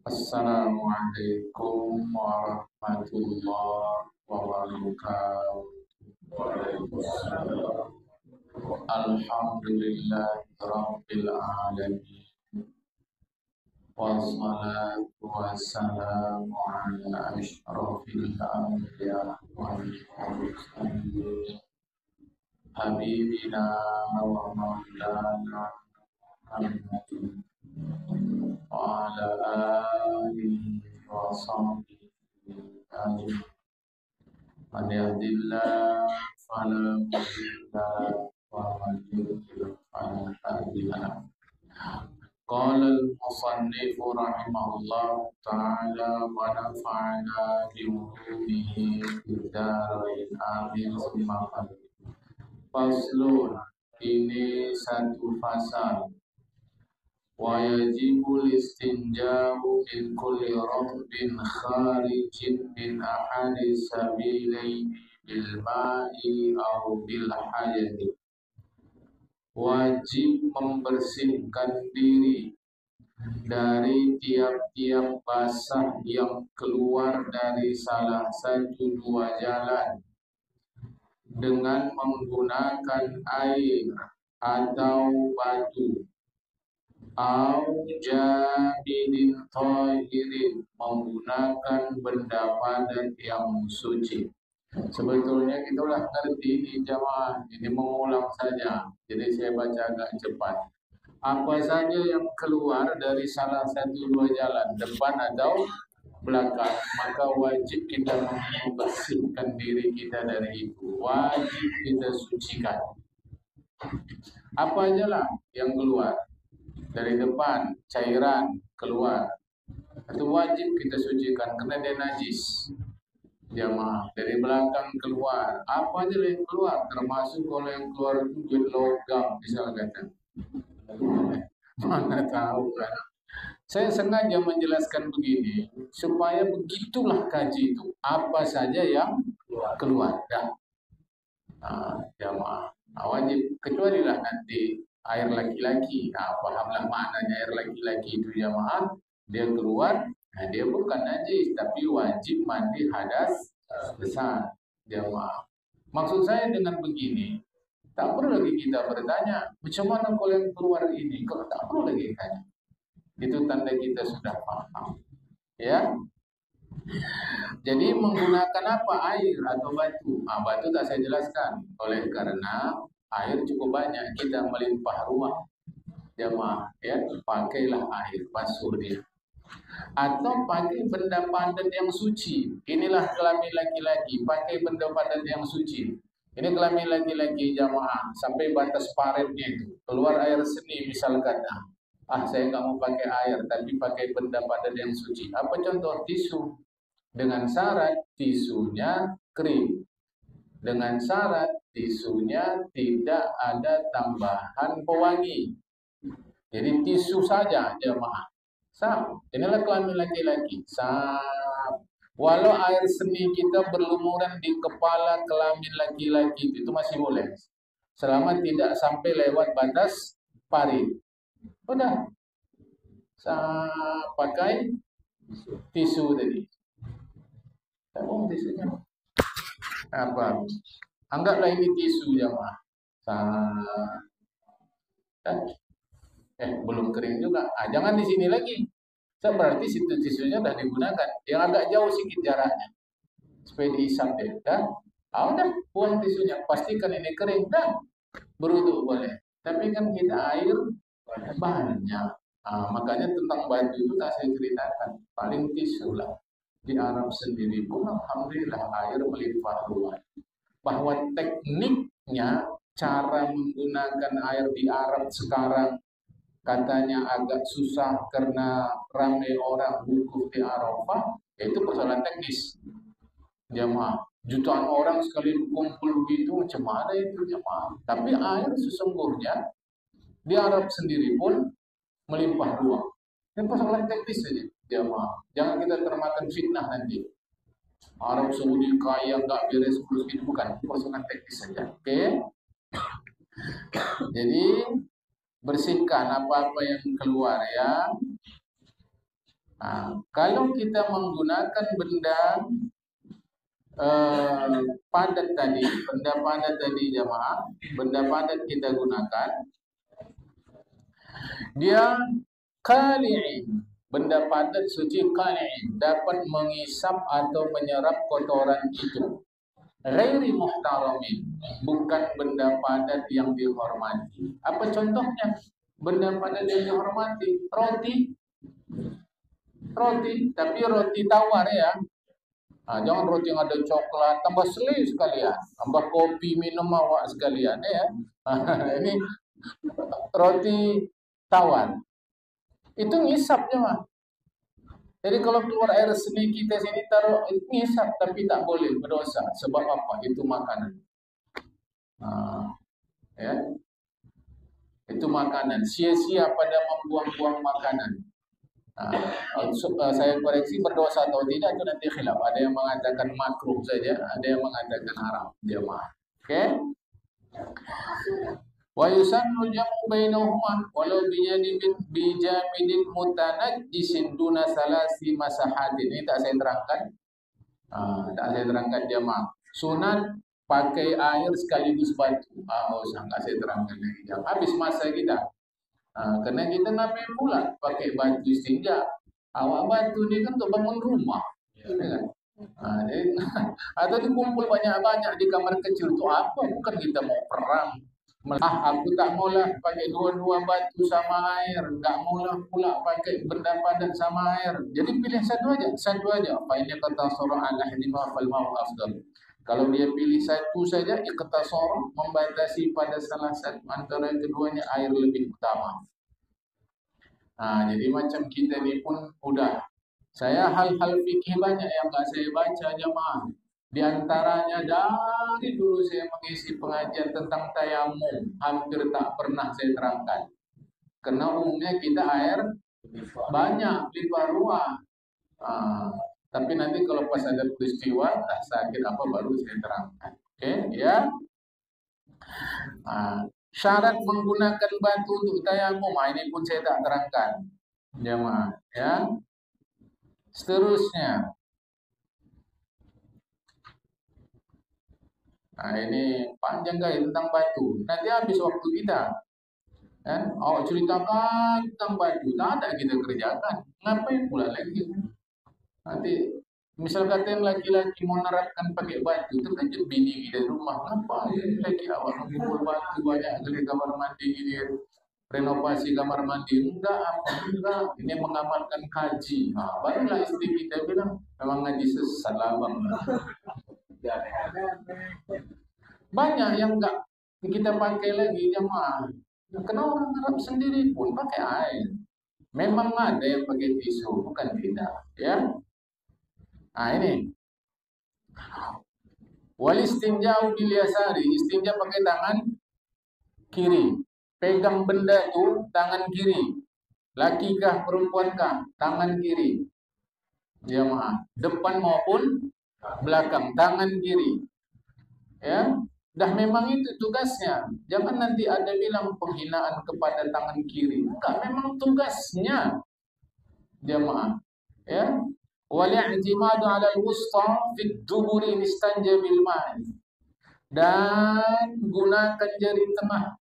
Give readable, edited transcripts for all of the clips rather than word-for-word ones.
Assalamualaikum warahmatullahi wabarakatuh. Waalaikumsalam. Alhamdulillahirabbil alamin. Wassalatu wassalamu ala asyrofil anbiya wal mursalin. Habibina wa maulana Muhammadin wa ala alihi wa sahbihi ajma'in. Man yahdihillahu fala mudilla lahu wa man yudlil fala hadiya lahu. Qala al-musannif rahimahullah ta'ala wa nafa'ana bi ulumihi fid dharain amin summa faslun. Ini satu fasal. Wa yajibul istinja'u min kulli rabbin kharijin min ahadi sabilaini bil ma'i aw bil hayadi. Wajib membersihkan diri dari tiap-tiap basah yang keluar dari salah satu dua jalan dengan menggunakan air atau batu, au jabidin thahirin, menggunakan benda padat yang suci. Sebetulnya kita udah ngerti ini jamaah, ini mengulang saja, jadi saya baca agak cepat. Apa saja yang keluar dari salah satu dua jalan, depan atau belakang, maka wajib kita membersihkan diri kita dari itu, wajib kita sucikan. Apa aja lah yang keluar dari depan, cairan keluar, itu wajib kita sucikan karena dia najis. Jamaah, dari belakang keluar, apa aja yang keluar, termasuk kalau yang keluar itu logam misalkan. Mana tahu kan. Saya sengaja menjelaskan begini supaya begitulah kaji itu, apa saja yang keluar. Jamaah, wajib, kecuali lah nanti air laki-laki. Pahamlah maknanya air laki-laki itu jamaah, dia keluar. Nah, dia bukan najis, tapi wajib mandi hadas besar, jamaah. Maksud saya dengan begini, tak perlu lagi kita bertanya, macam mana kalau yang keluar ini? Kalau tak perlu lagi tanya. Itu tanda kita sudah paham. Ya. Jadi menggunakan apa? Air atau batu? Batu tak saya jelaskan. Oleh karena air cukup banyak, kita melimpah rumah. Jamaah, ya, pakailah air, basuh dia. Atau pakai benda padat yang suci. Inilah kelamin laki-laki, pakai benda padat yang suci. Ini kelamin laki-laki jamaah, sampai batas paretnya itu. Keluar air seni misalkan. Saya nggak mau pakai air, tapi pakai benda padat yang suci. Apa contoh? Tisu. Dengan syarat tisunya kering. Dengan syarat tisunya tidak ada tambahan pewangi. Jadi tisu saja jamaah. Sah, inilah kelamin laki-laki. Sah. Walau air seni kita berlumuran di kepala kelamin laki-laki itu masih boleh, selama tidak sampai lewat batas parit. Udah, sah, pakai tisu tadi. Tisunya apa? Anggaplah ini tisu jamaah. Sah. Belum kering juga. Jangan di sini lagi. Berarti situ tisunya sudah digunakan. Yang agak jauh sedikit jaraknya, supaya diisap deh. Udah buang tisunya. Pastikan ini kering. Berwudu boleh. Tapi kan kita air banyak. Makanya tentang batu itu tak saya ceritakan. Paling tisu lah. Di Arab sendiri pun alhamdulillah air melimpah ruah. Bahwa tekniknya, cara menggunakan air di Arab sekarang katanya agak susah karena ramai orang wukuf di Arafah, itu persoalan teknis. Jamaah, jutaan orang sekali kumpul gitu, macam mana itu jamaah? Tapi air sesungguhnya di Arab sendiri pun melimpah ruah. Ini persoalan teknis saja, jamaah. Jangan kita termakan fitnah nanti. Arab Saudi kaya nggak beres urus gitu, bukan, persoalan teknis saja. Oke? Jadi bersihkan apa-apa yang keluar ya. Kalau kita menggunakan benda padat tadi, jamaah, benda padat kita gunakan, dia qali'in, benda padat suci qali'in, dapat mengisap atau menyerap kotoran itu. Ghairi muhtaramin, bukan benda padat yang dihormati. Apa contohnya? Benda padat yang dihormati, roti, tapi roti tawar ya. Jangan roti yang ada coklat, tambah selai sekalian, tambah kopi minum awak sekalian ya. Ini roti tawar. Itu ngisapnya mah. Jadi kalau keluar air seni kita sini taruh ngisap, tapi tak boleh, berdosa. Sebab apa? Itu makanan. Ya. Itu makanan. Sia-sia pada membuang-buang makanan. Saya koreksi, berdosa atau tidak itu nanti khilaf. Ada yang mengatakan makruh saja, ada yang mengatakan haram. Jemaah. Oke? Wa yusannu jam'u bainahuma walau bijamidin mutanajjisin duna salasi masahatin. Ini tak saya terangkan. Jemaah. Sunat pakai air sekaligus batu. Sangat saya terangkan lagi. Habis masa kita. Karena kita ngapain pula pakai batu istinja. Awak batu ni kan untuk bangun rumah. Kan? Atau dikumpul banyak-banyak di kamar kecil itu apa? Bukan kita mau perang. Aku tak maulah pakai dua-dua batu sama air, tak maulah pula pakai benda padat sama air. Jadi pilih satu aja. Apa ini kata surah al-Ahzab fal ma'u afdal. Kalau dia pilih satu saja, iqtasara, membatasi pada salah satu antara keduanya, air lebih utama. Jadi macam kita ni pun udah. Saya hal-hal fikih banyak yang tak saya baca jemaah. Di antaranya dari dulu saya mengisi pengajian tentang tayamum, hampir tak pernah saya terangkan. Karena umumnya kita air banyak, limpah ruah. Tapi nanti kalau pas ada peristiwa, tak sakit apa baru saya terangkan. Oke, ya. Syarat menggunakan batu untuk tayamum, ini pun saya tak terangkan. Jemaah, ya. Seterusnya. Ini panjang guys tentang batu. Nanti habis waktu kita. Kan? Awak ceritakan tentang batu, tak ada kita kerjakan. Ngapain pula lagi? Nanti misal kata yang laki-laki mau nerapkan pakai batu, terkejut bini kita di rumah. Kenapa lagi awak mengumpul batu banyak kali kamar mandi ini, renovasi kamar mandi? Enggak. Ini mengamalkan kaji. Barulah istri kita bilang memang ngaji sesat lah bang. Banyak yang enggak kita pakai lagi jemaah. Karena orang Arab sendiri pun pakai air. Memang ada yang pakai tisu, bukan tidak, ya. Ini. Wal istinja'u bil yasari, istinja pakai tangan kiri. Pegang benda itu tangan kiri. Laki kah perempuan kah? Tangan kiri. Jemaah, depan maupun belakang, tangan kiri. Ya. Dah memang itu tugasnya. Jangan nanti ada bilang penghinaan kepada tangan kiri. Enggak, memang tugasnya. Jemaah. Ya. Wal i'timadu 'ala al-wusta fi ad-duburi istanja bil ma'i. Dan gunakan jari tengah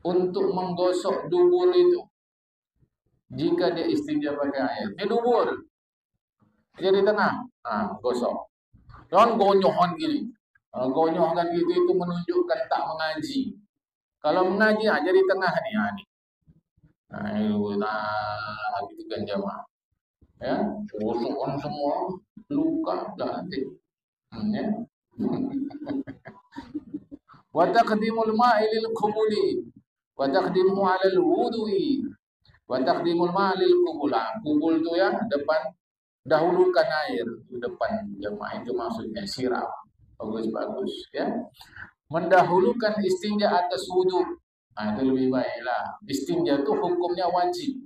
untuk menggosok dubur itu. Jika dia istinja pakai air. Ini dubur. Jari tengah. Gosok. Jangan gonyohan gini. Gonyohkan gitu itu menunjukkan tak mengaji. Kalau mengaji jari tengah nih. Gitu kan jemaah. Ya, gosokkan semua, luka dah nanti. Ya. Wa taqdimul ma'i lil qubuli wa taqdimu 'ala al-wudu'i wa taqdimul ma'i lil qubul. Qubul itu ya depan, dahulukan air depan jemaah, itu maksudnya siram. Bagus ya. Mendahulukan istinja atas wudu. Itu lebih baiklah. Istinja itu hukumnya wajib.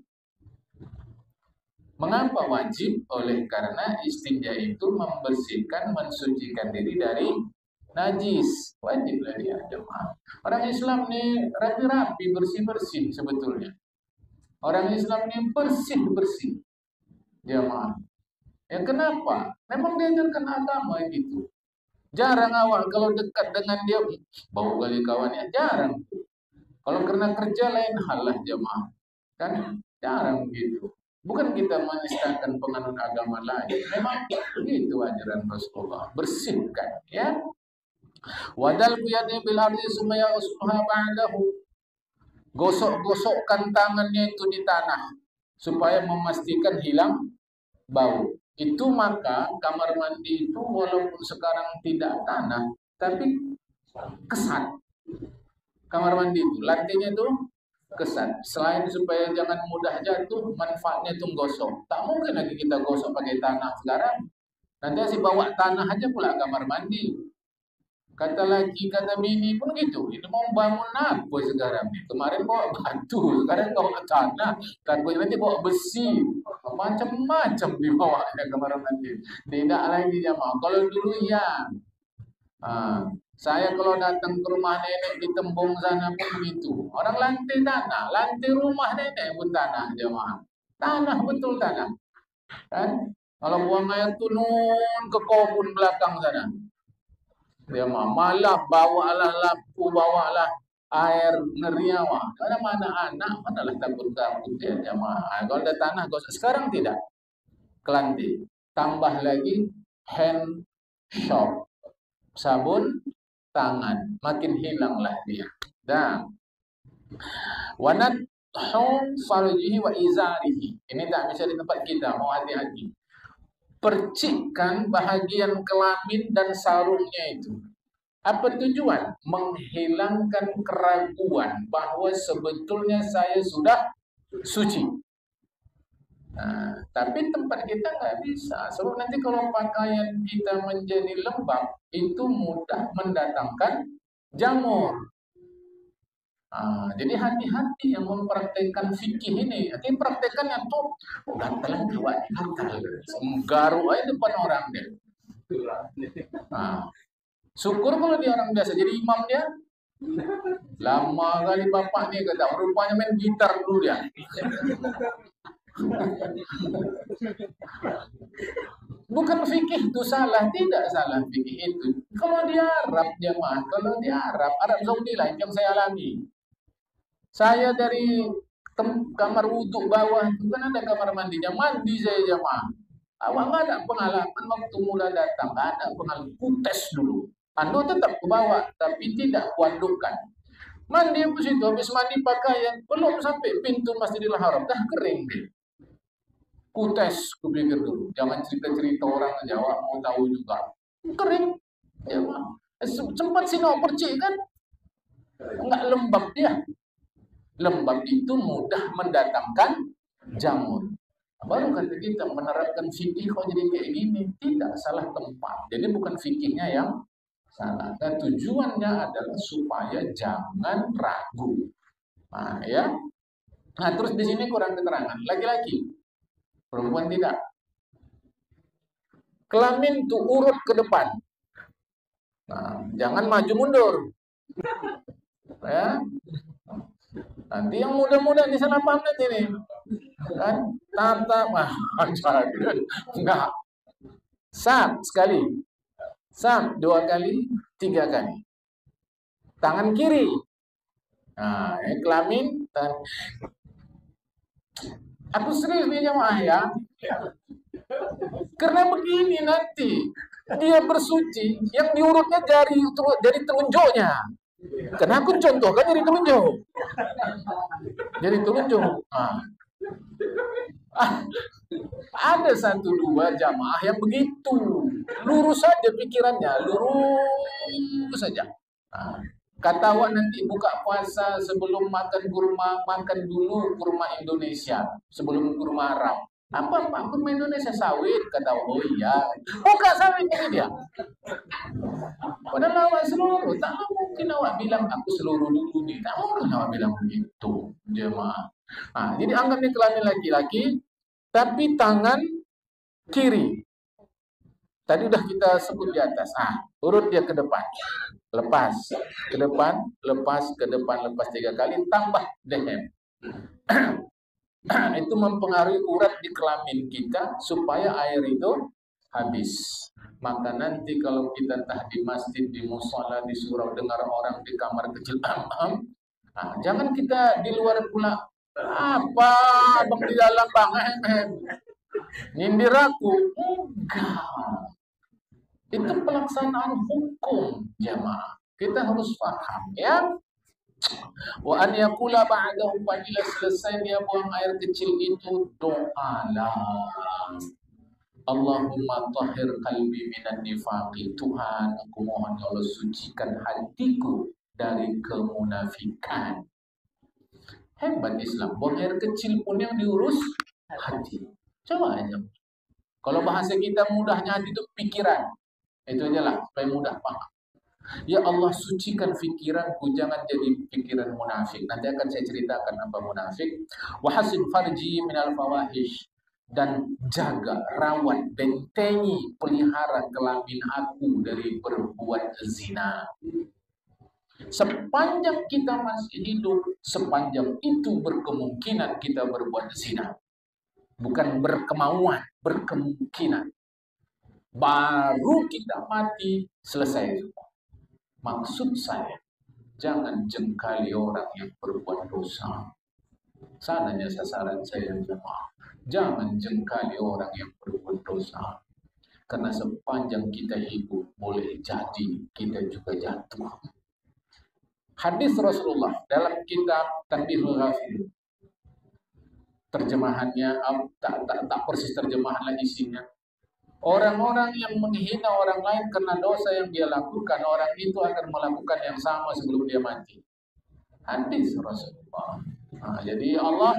Mengapa wajib? Oleh karena istinja itu membersihkan, mensucikan diri dari najis. Wajiblah dia jemaah. Orang Islam ni rapi-rapi, bersih-bersih sebetulnya. Orang Islam ni bersih-bersih. jemaah. Ya kenapa? Memang diajarkan agama gitu. Jarang awal kalau dekat dengan dia bau kali kawannya, jarang. Kalau karena kerja lain hal lah jemaah. Kan jarang gitu. Bukan kita menistakan penganut agama lain. Memang begitu ajaran Rasulullah. Bersihkan ya. Wadal biyadi bil ardi sumaya usluha ba'dahu. Gosok-gosokkan tangannya itu di tanah supaya memastikan hilang bau. Itu maka kamar mandi itu walaupun sekarang tidak tanah, tapi kesat. Kamar mandi itu lantainya itu kesat. Selain supaya jangan mudah jatuh, manfaatnya itu gosok. Tak mungkin lagi kita gosok pakai tanah sekarang. Nanti asik bawa tanah aja pula kamar mandi. Kata lagi, kata bini pun gitu. Ini mau bangun apa sekarang? Kemarin bawa batu, sekarang bawa tanah. Takut nanti bawa besi. Macam-macam dibawa ya kamar mandi. Tidak lagi jamaah. Kalau dulu ya, saya kalau datang ke rumah nenek di Tembung sana pun begitu. Orang lantai tanah, lantai rumah nenek pun tanah jamaah. Tanah betul tanah. Kan? Kalau buang air turun ke kebun belakang sana. Dia malah bawalah lampu, bawalah air ngeriawa. Mana anak, manalah takut-takut dia jamaah. Kalau ada tanah, sekarang tidak. Kelanti. Tambah lagi hand shop. Sabun tangan. Makin hilanglah dia. Dan wanat farjihi wa izarihi. Ini tak bisa di tempat kita, mau hati-hati. Percikkan bahagian kelamin dan sarungnya itu. Apa tujuan? Menghilangkan keraguan bahwa sebetulnya saya sudah suci. Nah, tapi tempat kita nggak bisa. Sebab nanti kalau pakaian kita menjadi lembab, itu mudah mendatangkan jamur. Jadi hati-hati yang mempraktekkan fikih ini. Nanti praktekkan yang tuh, gantalan jiwa, gantal. Garuk aja depan orang deh. Syukur kalau dia orang biasa, jadi imam dia. Lama kali bapak nih kata, rupanya main gitar dulu dia. Bukan fikih itu salah, tidak salah fikih itu. Kalau di Arab jemaah, kalau di Arab Saudi lah yang saya alami. Saya dari kamar wudhu bawah itu kan ada kamar mandinya, mandi saya jemaah. Awak nggak ada pengalaman waktu mula datang, nggak ada pengalaman. Kutes dulu. Ando tetap ke bawah, tapi tidak kuandukkan. Mandi ke situ, habis mandi pakaian, belum sampai pintu Masjidil Haram, dah kering deh. Kutes, kupikir dulu. Jangan cerita-cerita orang aja, awak mau tahu juga. Kering. Ya, sempat sinau percik kan? Enggak lembab dia. Lembab itu mudah mendatangkan jamur. Baru kata kita menerapkan fikih kok jadi kayak gini. Tidak, salah tempat. Jadi bukan fikihnya yang salah. Dan tujuannya adalah supaya jangan ragu. Nah, ya. Nah, terus di sini kurang keterangan. Laki-laki, perempuan tidak. Kelamin tuh urut ke depan. Nah, jangan maju mundur. Ya. Nanti yang muda-muda di sana paham nanti nih. Kan? Tata, enggak. Sam sekali. Sam 2 kali, 3 kali. Tangan kiri. Nah, kelamin. Aku serius nih jamaah ya. Karena begini nanti dia bersuci, yang diurutnya jari telunjuknya. Karena aku contohkan jari telunjuk. Jari telunjuk. Ada 1-2 jamaah yang begitu. Lurus saja pikirannya, lurus saja. Kata awak nanti buka puasa sebelum makan kurma, makan dulu kurma Indonesia sebelum kurma Arab. Apa kurma Indonesia sawit? Kata awak, oh iya. Buka sawit ini dia. Padahal awak seluruh, tak mungkin awak bilang aku seluruh dulu nih. Tak mungkin awak bilang begitu, jemaah. Jadi anggap ini kelamin laki-laki, tapi tangan kiri. Tadi udah kita sebut di atas. Urut dia ke depan. Lepas ke depan, lepas ke depan, lepas 3 kali, tambah dehem. itu mempengaruhi urat di kelamin kita supaya air itu habis. Maka nanti kalau kita entah di masjid, di musola, di surau, dengar orang di kamar kecil, nah, jangan kita di luar pula, apa abang di dalam bang, nyindir aku. Enggak, itu pelaksanaan hukum jamaah. Kita harus paham ya. Wa an yaqula ba'dahu, apabila selesai dia buang air kecil itu, doalah. Allahumma tahhir qalbi minan nifaqi. Tuhan, aku mohon ya Allah, sucikan hatiku dari kemunafikan. Hebat Islam, buang air kecil pun yang diurus hati. Coba aja. Kalau bahasa kita mudahnya hati itu pikiran. Itu aja lah, supaya mudah paham. Ya Allah, sucikan pikiranku, jangan jadi pikiran munafik. Nanti akan saya ceritakan apa munafik. Wa hasin farji minal fawahish, dan jaga, rawat, bentengi, pelihara kelamin aku dari berbuat zina. Sepanjang kita masih hidup, sepanjang itu berkemungkinan kita berbuat zina. Bukan berkemauan, berkemungkinan. Baru kita mati, selesai. Maksud saya, jangan jengkali orang yang berbuat dosa. Sananya sasaran saya jemaah. Jangan jengkali orang yang berbuat dosa. Karena sepanjang kita hidup, boleh jadi kita juga jatuh. Hadis Rasulullah dalam kitab Tanbihul Ghafil, terjemahannya tak persis terjemahan lagi isinya. Orang-orang yang menghina orang lain karena dosa yang dia lakukan, orang itu akan melakukan yang sama sebelum dia mati. Hadis Rasulullah. Nah, jadi Allah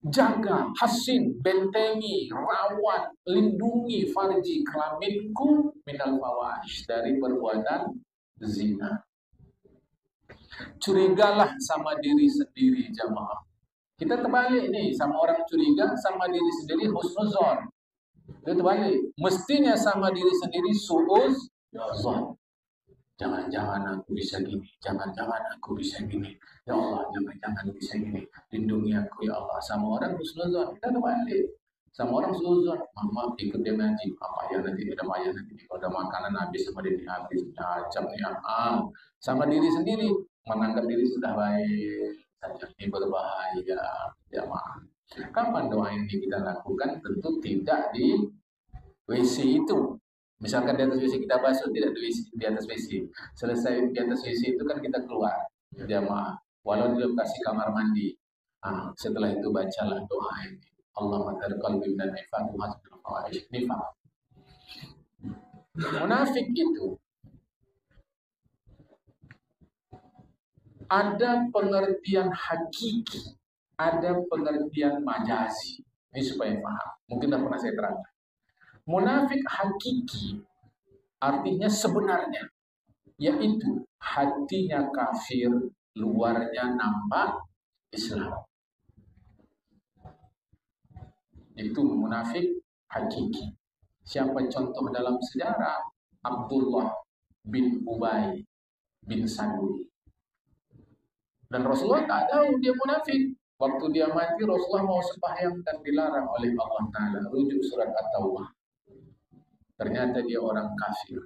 jaga, hasin, bentengi, rawat, lindungi farji, kelaminku minal fawahish, dari perbuatan zina. Curigalah sama diri sendiri jamaah. Kita terbalik nih, sama orang curiga, sama diri sendiri husnuzon. Itu terbalik. Mestinya sama diri sendiri su'uzon. Jangan-jangan aku bisa gini, jangan-jangan aku bisa gini. Ya Allah, jangan-jangan bisa gini. Lindungi aku ya Allah. Sama orang husnuzon, kita terbalik. Sama orang husnuzon, mama ikut dia ngaji. Apa ya nanti, ada maya nanti. Kalau ada makanan habis sama diri habis. Acap nih, sama diri sendiri, menganggap diri sudah baik. Saja ini berbahaya, ya maaf. Kapan doa ini kita lakukan? Tentu tidak di WC itu. Misalkan di atas WC kita basuh, tidak di atas WC. Selesai di atas WC itu kan kita keluar, jamaah. Walau di lokasi kamar mandi. Setelah itu bacalah doa ini. Allahumma tahhir qalbi minan nifaq wa hasbunal fawahish nifaq. Munafik itu ada pengertian hakiki, ada pengertian majazi. Ini supaya paham. Mungkin tak pernah saya terangkan. Munafik hakiki artinya sebenarnya, yaitu hatinya kafir, luarnya nampak Islam. Itu munafik hakiki. Siapa contoh dalam sejarah? Abdullah bin Ubay bin Salul. Dan Rasulullah tak tahu dia munafik. Waktu dia mati, Rasulullah mau sembahyang dan dilarang oleh Allah Ta'ala. Rujuk surat At-Taubah. Ternyata dia orang kafir.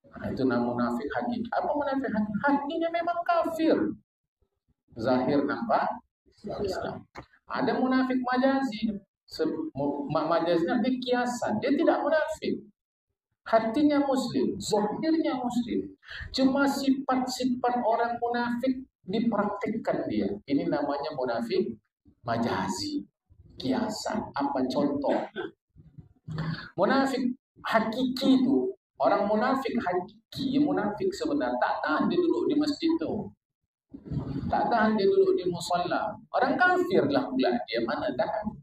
Nah, itu nama munafik hakiki. Apa munafik hakiki? Hatinya memang kafir. Zahir nampak Islam. Ada munafik majazi. Majazi nanti kiasan. Dia tidak munafik. Hatinya muslim, zahirnya muslim. Cuma sifat-sifat orang munafik dipraktikkan dia. Ini namanya munafik majazi, kiasan. Apa contoh? Munafik hakiki itu, orang munafik hakiki, munafik sebenarnya tak tahan dia duduk di masjid itu, tak tahan dia duduk di musola. Orang kafir lah pula dia, mana tahan.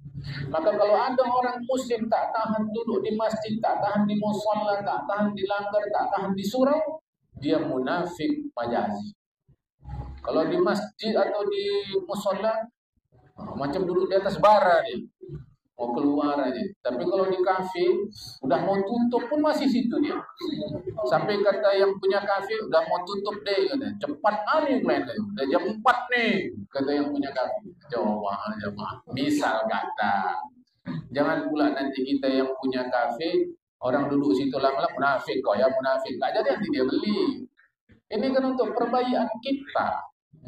Maka kalau ada orang muslim tak tahan duduk di masjid, tak tahan di musola, tak tahan di langgar, tak tahan di surau, dia munafik majazi. Kalau di masjid atau di musola, macam duduk di atas bara dia. mau keluar aja. Tapi kalau di kafe udah mau tutup pun masih situ dia. Sampai kata yang punya kafe udah mau tutup deh, katanya. Cepat kali main, udah jam 4 nih, kata yang punya kafe. Coba jemaah. Misal kata, jangan pula nanti kita yang punya kafe orang duduk situ lama-lama munafik kok ya munafik. Nggak jadi nanti dia beli. Ini kan untuk perbaikan kita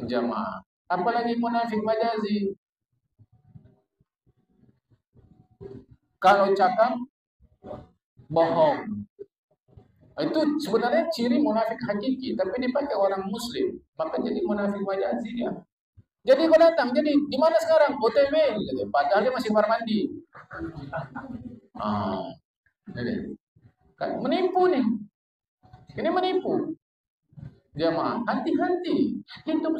jemaah. Apalagi munafik majazi. Kalau cakap bohong, itu sebenarnya ciri munafik hakiki, tapi dipakai orang muslim, maka jadi munafik majazi dia. Jadi kau datang, jadi di mana sekarang? OTW, gitu. Padahal dia masih kamar mandi. Kan menipu nih. Ini menipu. Jamaah, hati-hati. Hidup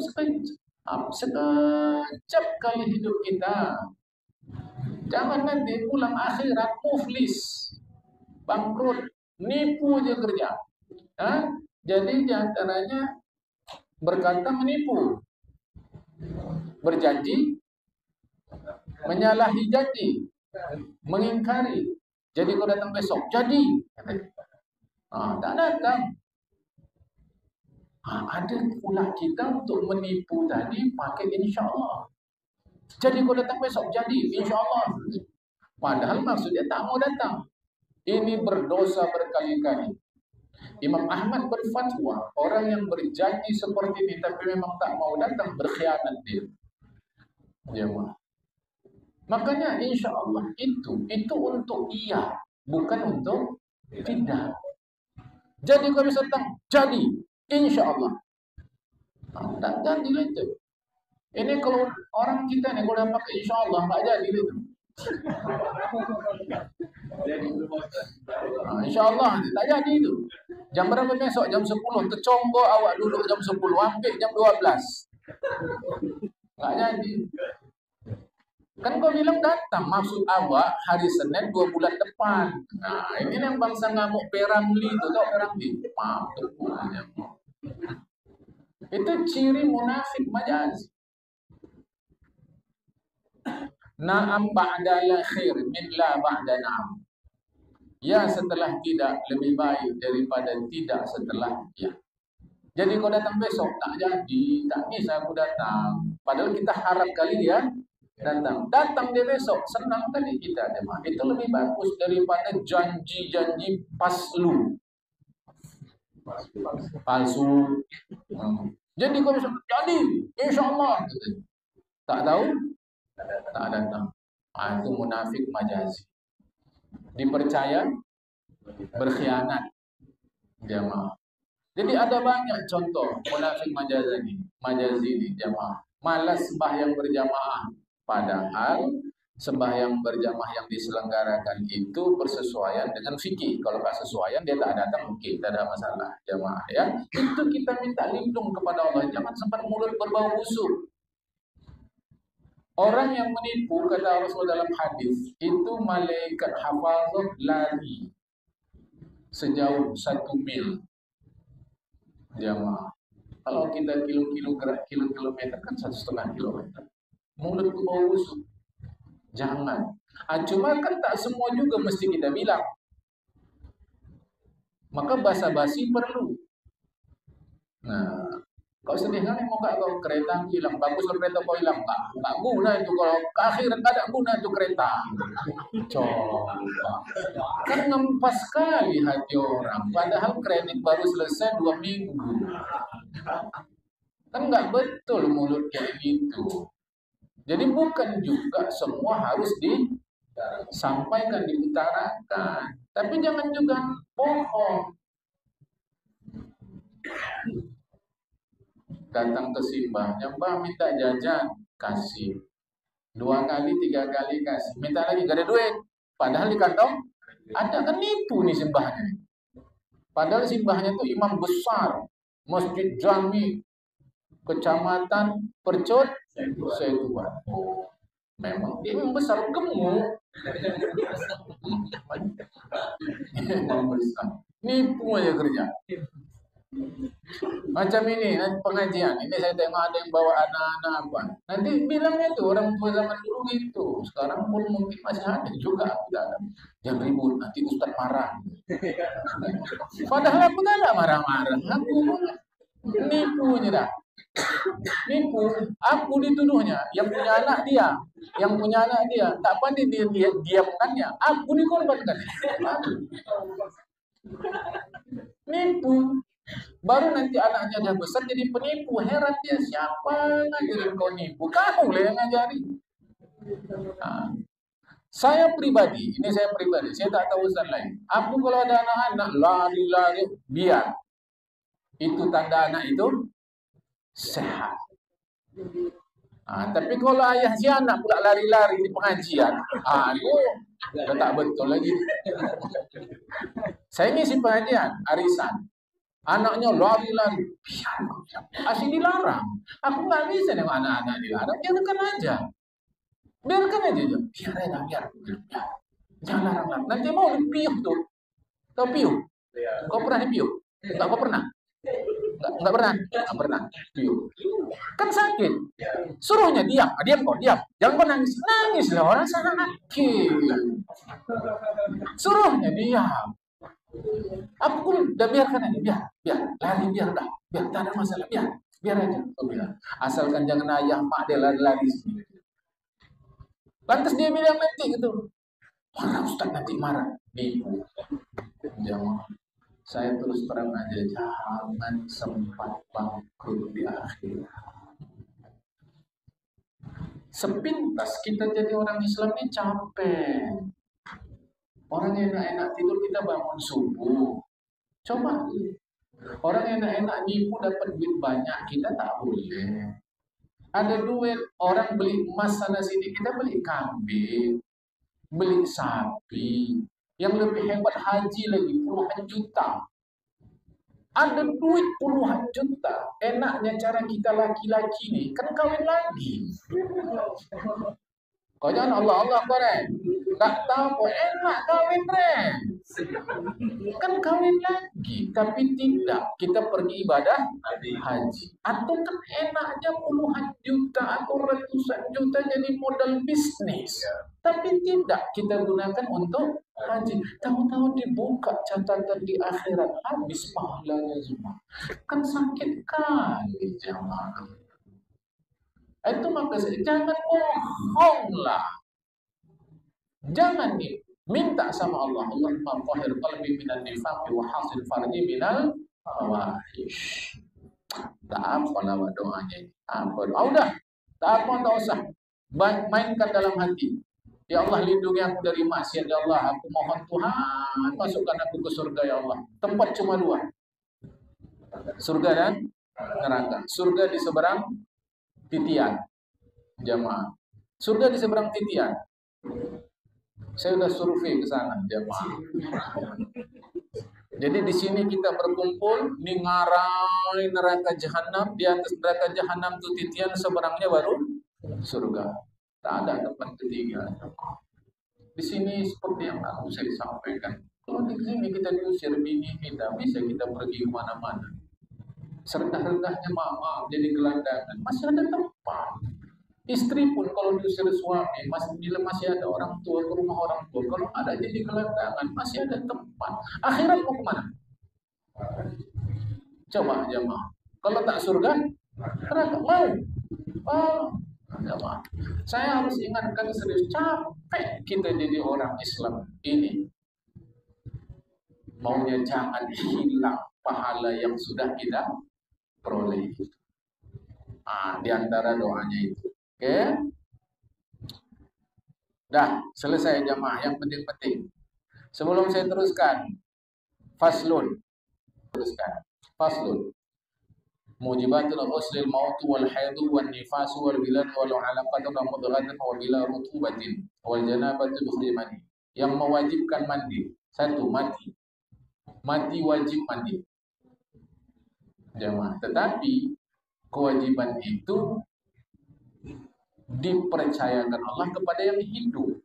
sekejap kali hidup kita. Jangan nanti pulang akhirat muflis, bangkrut, nipu aja kerja. Jadi diantaranya berkata menipu, berjanji, menyalahi janji, mengingkari. Jadi kau datang besok, jadi. Tak datang. Ada pula kita untuk menipu tadi pakai insya Allah. Jadi kau datang besok, jadi insya Allah. Padahal maksudnya tak mau datang. Ini berdosa berkali-kali. Imam Ahmad berfatwa, orang yang berjanji seperti ini tapi memang tak mau datang, berkhianat dia. Makanya insya Allah itu untuk iya, bukan untuk tidak. Jadi kalau bisa datang, jadi insya Allah. Tak jadi itu. Ini kalau orang kita nih kalau pakai insya Allah nggak jadi itu. Insya Allah tak jadi itu. Jam berapa besok? Jam 10. Terconggo awak dulu jam 10 sampai jam 12. Nggak jadi. Kan kau bilang datang, maksud awak hari Senin 2 bulan depan. Nah, ini yang bangsa ngamuk Peramli itu, tau Peramli? Itu ciri munafik majazi. Na'am ba'da la khair min la ba'da na'am. Ya setelah tidak lebih baik daripada tidak setelah ya. Jadi kau datang besok, tak jadi, tak bisa aku datang. Padahal kita harap kali dia datang dia besok, senang kali kita. Itu lebih bagus daripada janji-janji palsu. Jadi kau besok, jadi, insya Allah. Tak tahu, tak datang. Itu munafik majazi. Dipercaya, berkhianat. Jamaah. Jadi ada banyak contoh munafik majazi ini jamaah. Malas sembahyang berjamaah. Padahal sembahyang berjamaah yang diselenggarakan itu bersesuaian dengan fikih. Kalau tak sesuaian dia tak datang, mungkin tak ada masalah jamaah ya. Itu kita minta lindung kepada Allah. Jangan sempat mulut berbau busuk. Orang yang menipu, kata Rasul dalam hadis, itu malaikat hafazah lari sejauh 1 mil. Jamaah. Kalau kita kilometer kan 1,5 kilometer. Mulut bau busuk. Jangan. Cuma kan tak semua juga mesti kita bilang. Maka basa-basi perlu. Nah, kau sedih kan mau gak kau kereta hilang? Bagus kalau kereta kau hilang. Gak guna itu kalau ke akhirat gak ada guna itu kereta. Coba. Kan ngempas sekali hati orang. Padahal kredit baru selesai 2 minggu. Kan gak betul mulut kayak gitu. Jadi bukan juga semua harus disampaikan, diutarakan. Tapi jangan juga bohong. Datang ke simbahnya, Mbah minta jajan, kasih. 2 kali, 3 kali kasih. Minta lagi, gak ada duit. Padahal di kantong ada, kan nipu nih simbahnya. Padahal simbahnya itu imam besar, Masjid Jami, Kecamatan Percut, Setuan. Memang dia imam besar, gemuk. Imam besar. Nipu aja kerja. Macam ini, nanti pengajian. Ini saya tengok ada yang bawa anak-anak apa. Nanti bilangnya tuh orang tua zaman dulu gitu. Sekarang pun mungkin masih ada juga. Yang ribut, nanti Ustaz marah. Padahal aku tak marah-marah. Aku nipunya dah. Nipu. Aku dituduhnya. Yang punya anak dia. Yang punya anak dia. Tak pandai dia diamkannya. Aku dikorbankan. Nipu. Baru nanti anaknya dah besar jadi penipu. Heran dia, siapa ngajarin kau nipu? Kamu lah yang ngajari. Nah, saya pribadi, saya tak tahu Ustaz lain. Aku kalau ada anak-anak lari-lari, biar. Itu tanda anak itu sehat. Nah, tapi kalau ayah si anak pula lari-lari di pengajian, itu tak betul lagi. Saya ngisi pengajian, arisan. Anaknya lari-lari, asyik dilarang. Aku nggak bisa dengan anak-anak dilarang, biarkan aja. Biarkan aja. Biar. Jangan larang-larang. Nanti mau dipiuh tuh. Kau piuh? Kau pernah dipiuh? Enggak, kau pernah? Enggak pernah. Piuh. Kan sakit. Suruhnya diam. Diam kau, diam. Jangan kau nangis. Nangis lah, orang sakit. Suruhnya diam. Aku udah biarkan aja, biar lari, biar tak ada masalah, biar aja. Asalkan jangan ayah mak dia lari sendiri. Lantas dia bilang nanti gitu, para Ustaz nanti marah. Nipu. Jangan. Saya terus terang aja, jangan sempat bangkrut di akhirat. Sepintas kita jadi orang Islam ini capek. Orang enak-enak tidur kita bangun subuh. Coba. Orang enak-enak nipu dapat duit banyak, kita tak boleh. Ada duit, orang beli emas sana sini, kita beli kambing, beli sapi. Yang lebih hebat haji lagi, puluhan juta. Ada duit puluhan juta. Enaknya cara kita laki-laki nih, kan kawin lagi. Kau jangan Allah korek. Tak tahu kok enak kawin kan kawin lagi, tapi tidak kita pergi ibadah haji. Atau kan enaknya puluhan juta atau ratusan juta jadi modal bisnis, tapi tidak kita gunakan untuk haji. Tahu-tahu dibuka catatan di akhirat, habis pahalanya semua. Kan sakit kali jamaah. Itu maka jangan bohonglah. Jangan minta sama Allah, Allahumma tahhir qalbi minan nifaq wa hasil farji minal fawahish. Tak apa nama doanya. Udah, tak usah. Mainkan dalam hati. Ya Allah, lindungi aku dari maksiat. Ya Allah, aku mohon Tuhan masukkan aku ke surga ya Allah. Tempat cuma dua. Surga dan neraka. Surga di seberang titian. Jamaah. Surga di seberang titian. Saya sudah survei ke sana, jamaah. Jadi di sini kita berkumpul di ngarai neraka jahanam, di atas neraka jahanam itu titian, seberangnya baru surga. Tak ada tempat ketiga. Di sini seperti yang aku saya sampaikan. Kalau di sini kita diusir bini kita, bisa kita pergi kemana-mana. Serendah-rendahnya maaf jadi gelandangan, masih ada tempat. Istri pun kalau diusir suami, bila masih ada orang tua ke rumah orang tua, kalau ada jadi gelandangan, masih ada tempat. Akhirat mau kemana? Coba jamaah. Kalau tak surga, neraka mau. Jamaah. Saya harus ingatkan serius, capek kita jadi orang Islam ini. Maunya jangan hilang pahala yang sudah kita peroleh. Di antara doanya itu. Oke. Dah, selesai jamaah yang penting-penting. Sebelum saya teruskan, faslun. Mujibatul ghuslil maut wal haidu wan nifasu wal bilad wal alaqatu wa mudghatan wa bila rutubatin wal janabatu bikhrimani. Yang mewajibkan mandi. 1, mati. Mati wajib mandi. Jamaah, tetapi kewajiban itu dipercayakan Allah kepada yang hidup,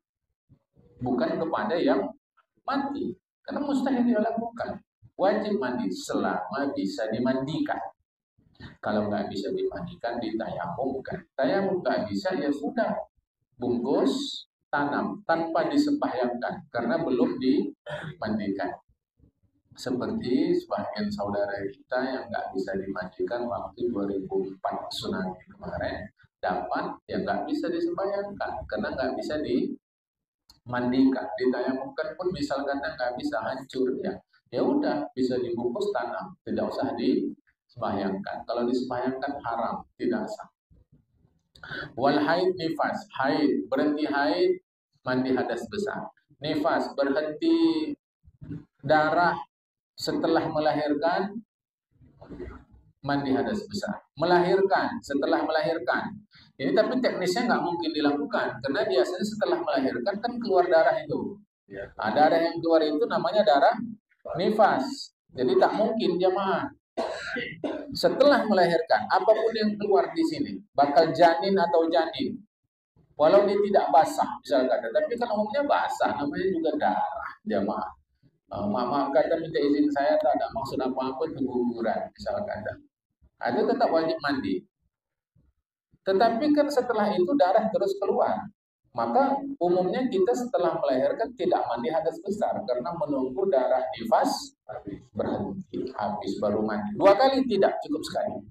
bukan kepada yang mati. Karena mustahil dia lakukan. wajib mandi selama bisa dimandikan. Kalau nggak bisa dimandikan, ditayamumkan. Tayamum nggak bisa, ya sudah, bungkus, tanam tanpa disembahyangkan karena belum dimandikan. Seperti sebagian saudara kita yang nggak bisa dimandikan waktu 2004 tsunami kemarin, dapat yang nggak bisa disembahyangkan karena nggak bisa dimandikan. Ditayamumkan pun misalkan nggak bisa, hancur ya. Ya udah, bisa dibungkus, tanam, tidak usah disembahyangkan. Kalau disembahyangkan haram, tidak sah. Wal haid nifas, haid berhenti haid, mandi hadas besar. Nifas berhenti darah setelah melahirkan, mandi hadas besar. Melahirkan, setelah melahirkan. Ini tapi teknisnya nggak mungkin dilakukan karena biasanya setelah melahirkan kan keluar darah itu. Nah, darah yang keluar itu namanya darah nifas. Jadi tak mungkin jamaah setelah melahirkan apapun yang keluar di sini, bakal janin atau janin, walau dia tidak basah misalkan, tapi kan umumnya basah, namanya juga darah jamaah. Mama kata minta izin saya, tak ada maksud apa-apa, keguguran misalkan, ada tetap wajib mandi. Tetapi kan setelah itu darah terus keluar, maka umumnya kita setelah melahirkan tidak mandi hadas besar karena menunggu darah nifas berhenti, habis baru mandi. 2 kali tidak, cukup sekali.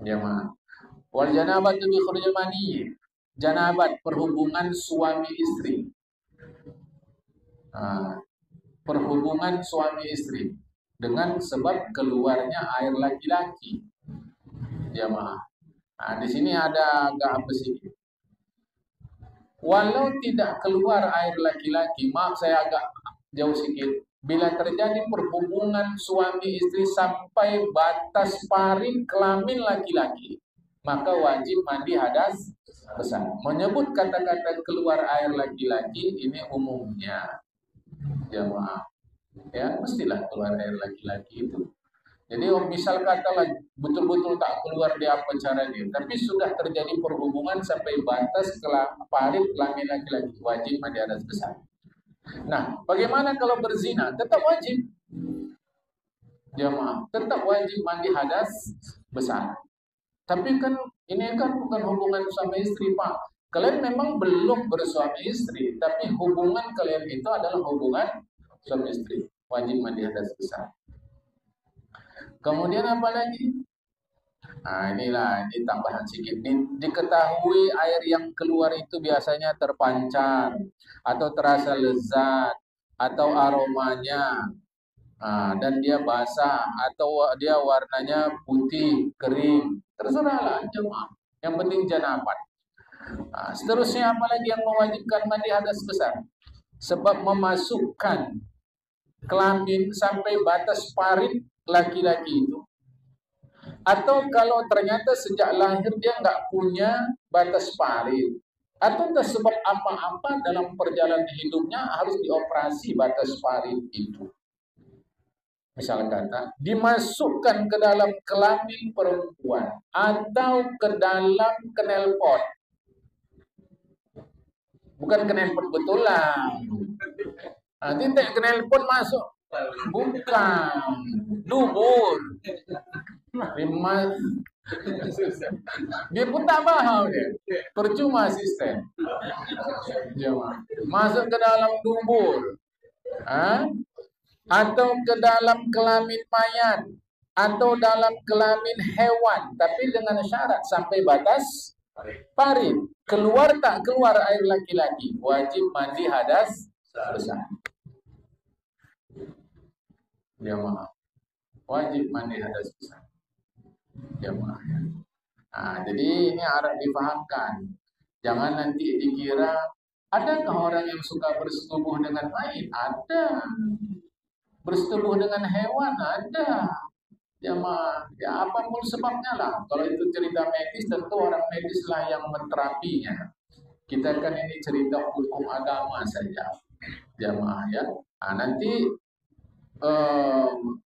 Jamaah. Wal janabat bi khurujil mani. Janabat perhubungan suami istri. Perhubungan suami istri dengan sebab keluarnya air laki-laki. Jamaah. Nah, di sini ada agak apa sih? Walau tidak keluar air laki-laki, maaf saya agak jauh sedikit. Bila terjadi perhubungan suami istri sampai batas parit kelamin laki-laki, maka wajib mandi hadas besar. Menyebut kata-kata keluar air laki-laki ini umumnya, jamaah, ya mestilah keluar air laki-laki itu. Jadi misal katalah betul-betul tak keluar di apa caranya, tapi sudah terjadi perhubungan sampai batas parit kelamin laki-laki, wajib mandi hadas besar. Nah, bagaimana kalau berzina? Tetap wajib, jamaah, tetap wajib mandi hadas besar. Tapi kan ini kan bukan hubungan suami istri, Pak. Kalian memang belum bersuami istri, tapi hubungan kalian itu adalah hubungan suami istri, wajib mandi hadas besar. Kemudian apa lagi? Nah, inilah, ini tambahan sedikit. Diketahui air yang keluar itu biasanya terpancar atau terasa lezat atau aromanya, dan dia basah atau dia warnanya putih, kering, terserahlah jemaah. Yang penting janabat. Seterusnya apa lagi yang mewajibkan mandi hadas besar? Sebab memasukkan kelamin sampai batas parit laki-laki itu, atau kalau ternyata sejak lahir dia nggak punya batas parit, atau sebab apa-apa dalam perjalanan hidupnya harus dioperasi batas parit itu. Misal kata dimasukkan ke dalam kelamin perempuan atau ke dalam knalpot, bukan knalpot betulan. Nanti knalpot masuk. Bukan, dubur. Dia pun tak paham dia. Percuma asisten. Masuk ke dalam dubur, atau ke dalam kelamin mayat, atau dalam kelamin hewan, tapi dengan syarat sampai batas parit. Keluar tak keluar air laki-laki, wajib mandi hadas besar. Jamaah, wajib mandi hadas besar. Jamaah. Jadi ini harap dipahamkan. Jangan nanti dikira, adakah orang yang suka bersetubuh dengan mayit? Ada. Bersetubuh dengan hewan? Ada. Jamaah, ya apapun sebabnya lah. Kalau itu cerita medis, tentu orang medis lah yang menterapinya. Kita kan ini cerita hukum agama saja. Jamaah ya. Nanti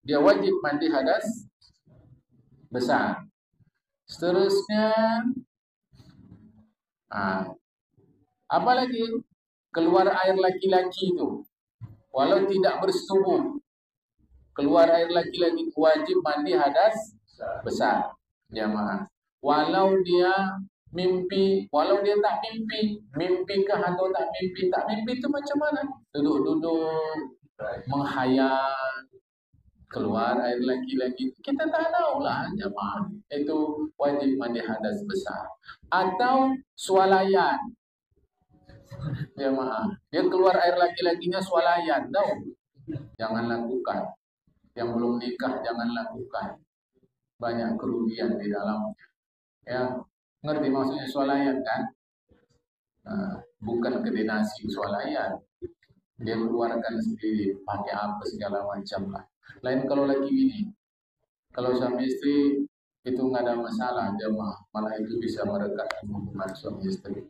dia wajib mandi hadas besar. Seterusnya apa lagi? Keluar air laki-laki itu walau tidak bersetubuh. Keluar air laki-laki wajib mandi hadas besar, jamaah. Walau dia mimpi, walau dia tak mimpi, mimpikah atau tak mimpi, tak mimpi itu macam mana? Duduk-duduk menghayal keluar air laki-laki, kita tak tahu lah jemaah. Itu wajib mandi hadas besar. Atau swalayan, jemaah, dia keluar air laki-lakinya swalayan, tahu? Jangan lakukan. Yang belum nikah jangan lakukan. Banyak kerugian di dalamnya. Ya, ngerti maksudnya swalayan kan? Nah, bukan kedinasi swalayan. Dia keluarkan sendiri, pakai apa segala macam lah. Lain kalau lagi ini, kalau suami istri itu nggak ada masalah, jemaah, malah itu bisa merekatkan hubungan suami istri.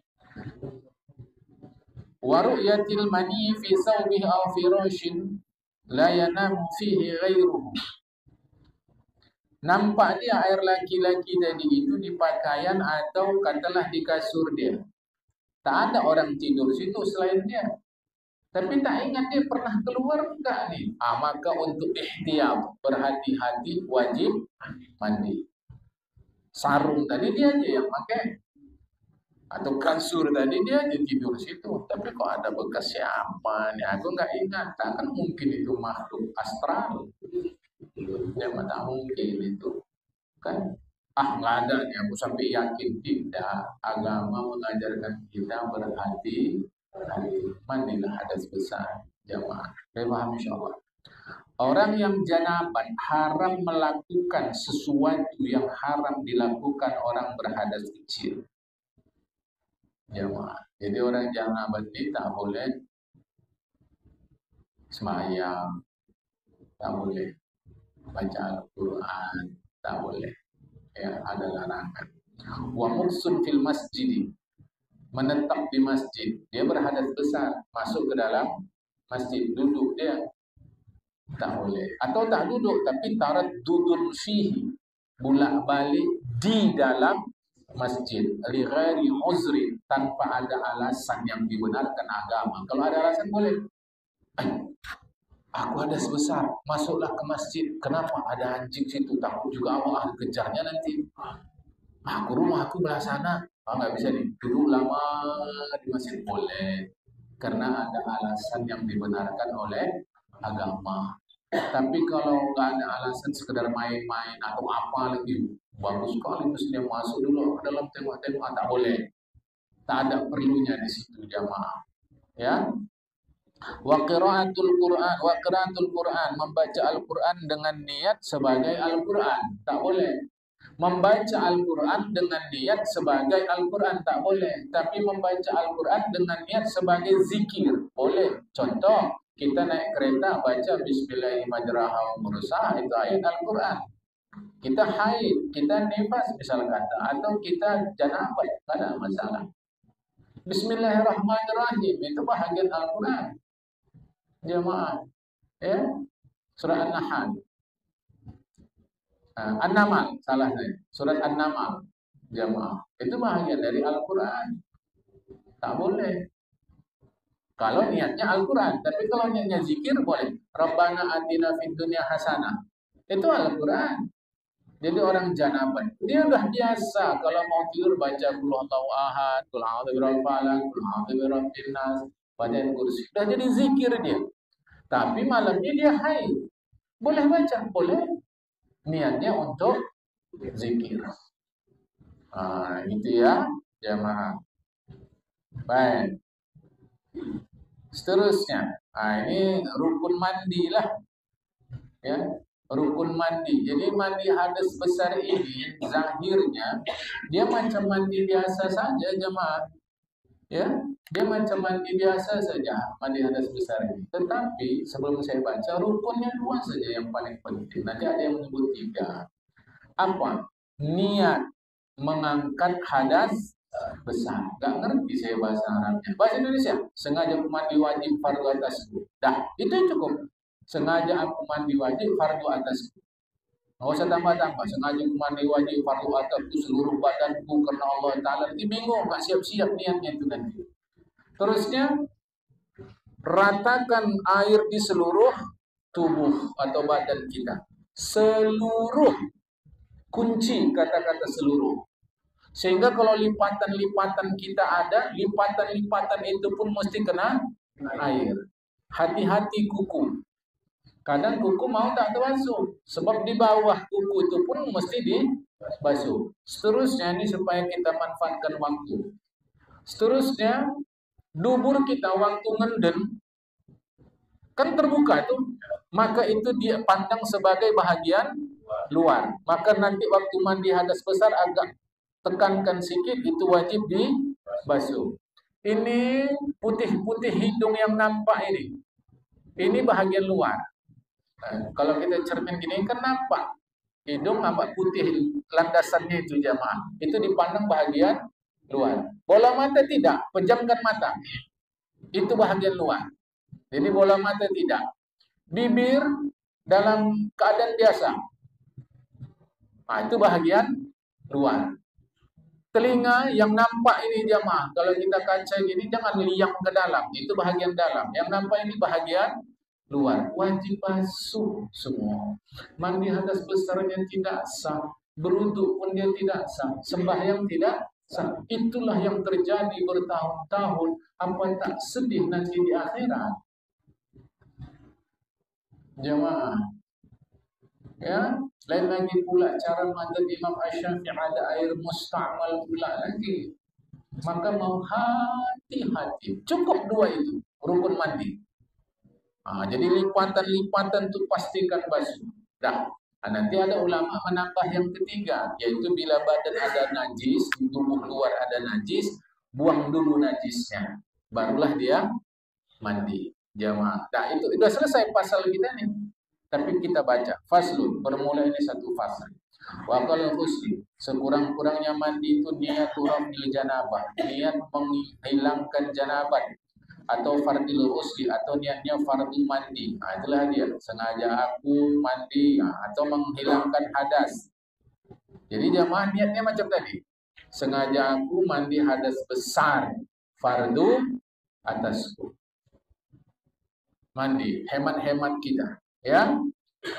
Wa ru'yatil mani fi thawbihi aw firashin la yanamu fihi ghairuhu. Nampak dia air laki-laki tadi itu di pakaian atau katalah di kasur dia. Tak ada orang tidur situ selain dia. Tapi tak ingat dia pernah keluar enggak nih. Maka untuk ihtiyat, berhati-hati, wajib mandi. Sarung tadi dia aja yang pakai, atau kasur tadi dia aja tidur situ. Tapi kok ada bekas siapa nih? Aku nggak ingat. Takkan mungkin itu makhluk astral. Ya tak mungkin itu. Kan? Nggak ada nih. Aku sampai yakin tidak. Agama mengajarkan kita berhati. Mandilah hadas besar, jamaah. Paham insyaallah. Orang yang janaban haram melakukan sesuatu yang haram dilakukan orang berhadas kecil, jamaah. Jadi orang janaban ini tak boleh sembahyang, tak boleh baca Al-Quran, tak boleh. Ya, ada larangan. Wa muksun fil masjid, menetap di masjid, dia berhadas besar, masuk ke dalam masjid, duduk dia tak boleh. Atau tak duduk tapi tarat dudun fihi, bolak-balik di dalam masjid, li ghairi uzri, tanpa ada alasan yang dibenarkan agama. Kalau ada alasan boleh. Aku hadas besar, masuklah ke masjid. Kenapa? Ada anjing situ, takut juga Allah kejarnya nanti. Rumahku belah sana. Nggak bisa duduk lama di masjid, boleh, karena ada alasan yang dibenarkan oleh agama. Tapi kalau nggak ada alasan, sekedar main-main atau apa lagi, bagus sekali mesti dia masuk dulu ke dalam tengok-tengok, tak boleh. Tak ada perlunya di situ, jamaah. Ya. Wa qiraatul Quran, membaca Al-Quran dengan niat sebagai Al-Quran, tak boleh. Membaca Al-Quran dengan niat sebagai Al-Quran tak boleh. Tapi membaca Al-Quran dengan niat sebagai zikir boleh. Contoh, kita naik kereta baca Bismillahirrahmanirrahim, itu ayat Al-Quran. Kita haid, kita nifas misal kata, atau kita janabah, tak ada masalah. Bismillahirrahmanirrahim itu bahagian Al-Quran, jemaah. Ya, surah An-Nahl. An-Namal, salah saya. Surat An-Namal, jamaah. Itu bahagian dari Al-Quran. Tak boleh. Kalau niatnya Al-Quran. Tapi kalau niatnya zikir, boleh. Rabbana atina fid dunya hasanah. Itu Al-Quran. Jadi orang janaban, dia udah biasa kalau mau tidur baca Qul Huwallahu Ahad, Qul A'udzu birabbil falaq, Qul A'udzu birabbin nas, baca kursi. Udah jadi zikir dia. Tapi malamnya dia haid. Boleh baca? Boleh. Niatnya untuk zikir. Itu ya, jamaah. Baik. Seterusnya, ini rukun mandi lah. Ya, rukun mandi. Jadi mandi hadas besar ini zahirnya dia macam mandi biasa saja, jamaah. Ya, dia macam mandi biasa saja, mandi hadas besar ini. Tetapi sebelum saya baca, rukunnya 2 saja yang paling penting. Nanti ada yang menyebut 3. Apa? Niat mengangkat hadas besar. Gak ngerti saya bahasa Arabnya. Bahasa Indonesia, sengaja aku mandi wajib fardu atasku. Dah, itu cukup. Sengaja aku mandi wajib fardu atasku. Nggak usah tambah-tambah. Sengaja aku mandi wajib fardu atasku seluruh badanku karena Allah Ta'ala. Nanti bingung, gak siap-siap niatnya itu nanti. Terusnya, ratakan air di seluruh tubuh atau badan kita. Seluruh, kunci kata-kata seluruh. Sehingga kalau lipatan-lipatan kita ada, lipatan-lipatan itu pun mesti kena air. Hati-hati kuku. Kadang kuku mau tak terbasuh, sebab di bawah kuku itu pun mesti dibasuh. Seterusnya ini supaya kita manfaatkan waktu. Seterusnya, dubur kita waktu ngenden kan terbuka itu, maka itu dia pandang sebagai bahagian luar. Maka nanti waktu mandi hadas besar agak tekankan sikit, itu wajib dibasuh. Ini putih-putih hidung yang nampak ini bahagian luar. Nah, kalau kita cermin gini kan nampak hidung nampak putih landasannya itu jamaah. Itu dipandang bahagian luar. Bola mata tidak, pejamkan mata. Itu bahagian luar. Jadi bola mata tidak. Bibir dalam keadaan biasa. Nah, itu bahagian luar. Telinga yang nampak ini jamaah, kalau kita kaca gini jangan liang ke dalam, itu bahagian dalam. Yang nampak ini bahagian luar. Wajib basuh semua. Mandi hadas besarnya tidak sah, berwudu pun dia tidak sah, sembahyang tidak sah. Itulah yang terjadi bertahun-tahun. Apa tak sedih nanti di akhirat? Jamaah. Ya, lain lagi pula cara madzhab Imam Asy-Syafi'i, ada air musta'mal pula lagi. Maka mau hati-hati. Cukup dua itu rukun mandi. Jadi lipatan-lipatan itu pastikan basuh. Dah. Nanti ada ulama menambah yang ketiga, yaitu bila badan ada najis, tubuh luar ada najis, buang dulu najisnya, barulah dia mandi. Jamaah. Nah, itu sudah selesai pasal kita nih. Tapi kita baca faslun, bermula ini satu fasal. Wa qala husni, sekurang-kurangnya mandi itu niat rafil janabah, niat menghilangkan janabat, atau fardil husni, atau niatnya fardu mandi. Itulah dia, sengaja aku mandi, atau menghilangkan hadas. Jadi jamaah niatnya macam tadi. Sengaja aku mandi hadas besar, fardu atasku. Mandi, hemat-hemat kita. Ya,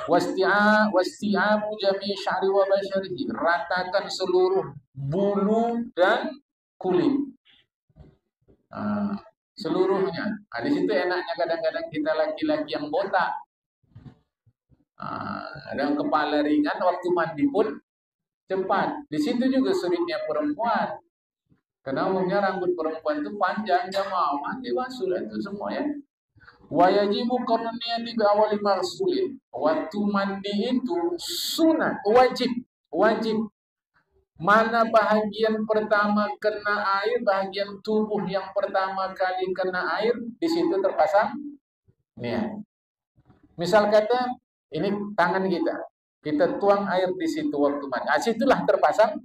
wasti'abu jami' sya'ri wa basyarihi, ratakan seluruh bulu dan kulit, seluruhnya. Di situ enaknya kadang-kadang kita laki-laki yang botak, ada kepala ringan, waktu mandi pun cepat. Di situ juga sulitnya perempuan, karena umumnya rambut perempuan itu panjang, jamaah mandi basuh itu semua ya. Wajibu karunia tiga awal marsulin. Waktu mandi itu sunat, wajib. Mana bahagian pertama kena air, bahagian tubuh yang pertama kali kena air, di situ terpasang niat. Misal kata ini tangan kita tuang air di situ waktu mandi. Situlah terpasang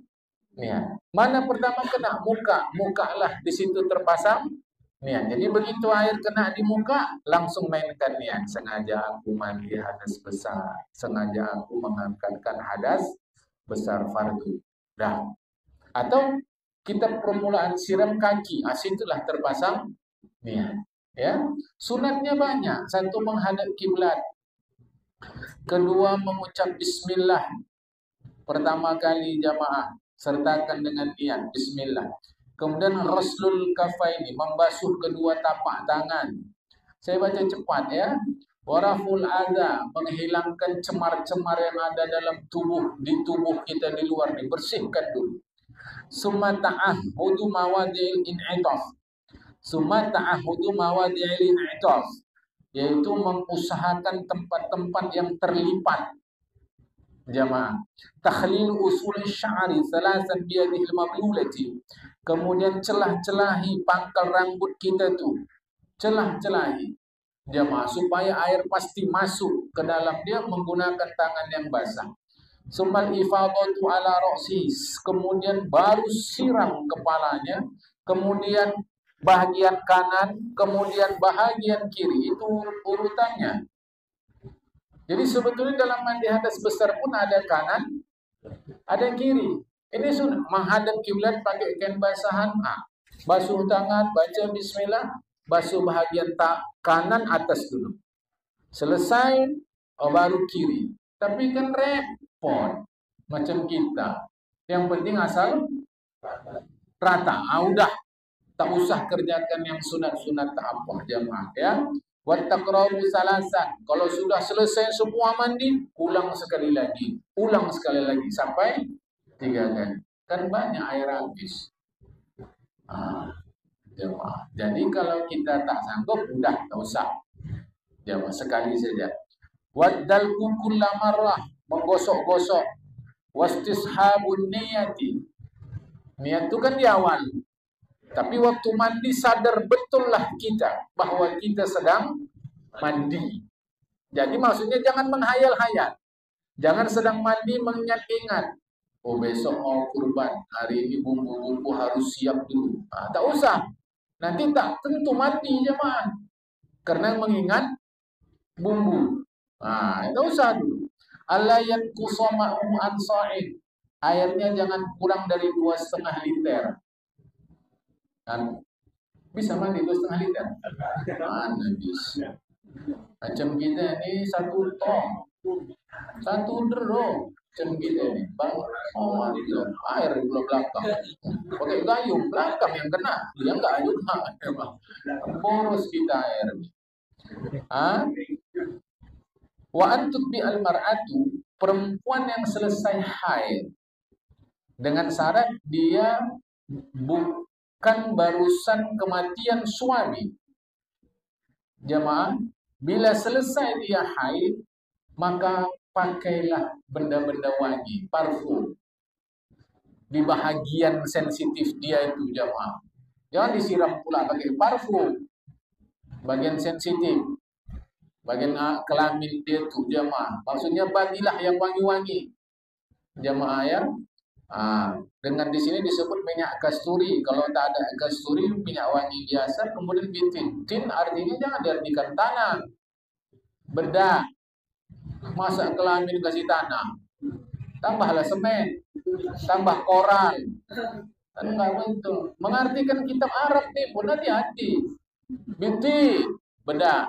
niat. Mana pertama kena muka lah di situ terpasang niat. Jadi begitu air kena di muka, langsung mainkan niat. Sengaja aku mandi hadas besar, sengaja aku mengangkatkan hadas besar fardu. Dah. Atau kita permulaan siram kaki, situlah terpasang niat. Ya, sunatnya banyak. Satu, menghadap kiblat. Kedua, mengucap bismillah. Pertama kali jamaah, sertakan dengan niat bismillah. Kemudian ghuslul kafaini, membasuh kedua tapak tangan. Saya baca cepat ya. Waraful adza, menghilangkan cemar-cemar yang ada dalam tubuh, di tubuh kita di luar, dibersihkan dulu. Summa ta'ahudu mawadi'il in'itaf. Summa ta'ahudu mawadi'il in'itaf, yaitu mengusahakan tempat-tempat yang terlipat. Jamaah. Takhlil usul sya'ri salasan biyadihil mablulati. Kemudian celah-celahi pangkal rambut kita tuh. Celah-celahi. Jamaah, supaya air pasti masuk ke dalam dia menggunakan tangan yang basah. Sumal ifadatu ala ra'sis, kemudian baru siram kepalanya, kemudian bahagian kanan, kemudian bahagian kiri. Itu urutannya. Jadi sebetulnya dalam mandi hadas besar pun ada kanan, ada kiri. Ini sudah menghadap kiblat pakai kain basahan. Basuh tangan, baca bismillah, basuh bahagian kanan atas dulu. Selesai, baru kiri. Tapi kan repot. Macam kita. Yang penting asal rata. Udah. Tak usah kerjakan yang sunat-sunat tak apa jamaah ya. Wattaqrabu salasan. Kalau sudah selesai semua mandi, ulang sekali lagi. Ulang sekali lagi sampai 3 kali. Kan banyak air habis. Jamaah. Jadi kalau kita tak sanggup, udah tak usah. Jamaah sekali saja. Waddalku kulla marrah, menggosok-gosok. Wastishabun niyati. Niat itu kan di awal. Tapi waktu mandi sadar betullah kita bahwa kita sedang mandi. Jadi maksudnya jangan menghayal-hayal. Jangan sedang mandi mengingat-ingat. Oh besok mau kurban, hari ini bumbu-bumbu harus siap dulu. Tak usah. Nanti tak tentu mandi jemaah. Karena mengingat bumbu. Tak usah dulu. Allah yanqusa ma'um an sa'id. Airnya jangan kurang dari 2,5 liter. Kan bisa mandi 2,5 liter? Mana bisa? Macam kita ini 1 tong, 1 dero. Macam kita ini, bang, air di belakang. Pakai gayung belakang yang kena, dia enggak juga. Boros kita air. Wa antut bi al mar'atu, perempuan yang selesai haid dengan syarat dia bukan barusan kematian suami. Jamaah, bila selesai dia haid, maka pakailah benda-benda wangi, parfum. Di bahagian sensitif dia itu jamaah. Jangan disiram pula pakai parfum. Bagian sensitif. Bagian kelamin dia itu jamaah. Maksudnya bagilah yang wangi-wangi. Jamaah ya. Dengan di sini disebut minyak kasturi. Kalau tak ada kasturi, minyak wangi biasa. Kemudian bitin. Tin artinya jangan diartikan tanah, bedak. Masa kelamin kasih tanah, tambahlah semen, tambah koral. Kan enggak betul. Mengartikan kitab Arab nih pun hati-hati. Binti, bedak.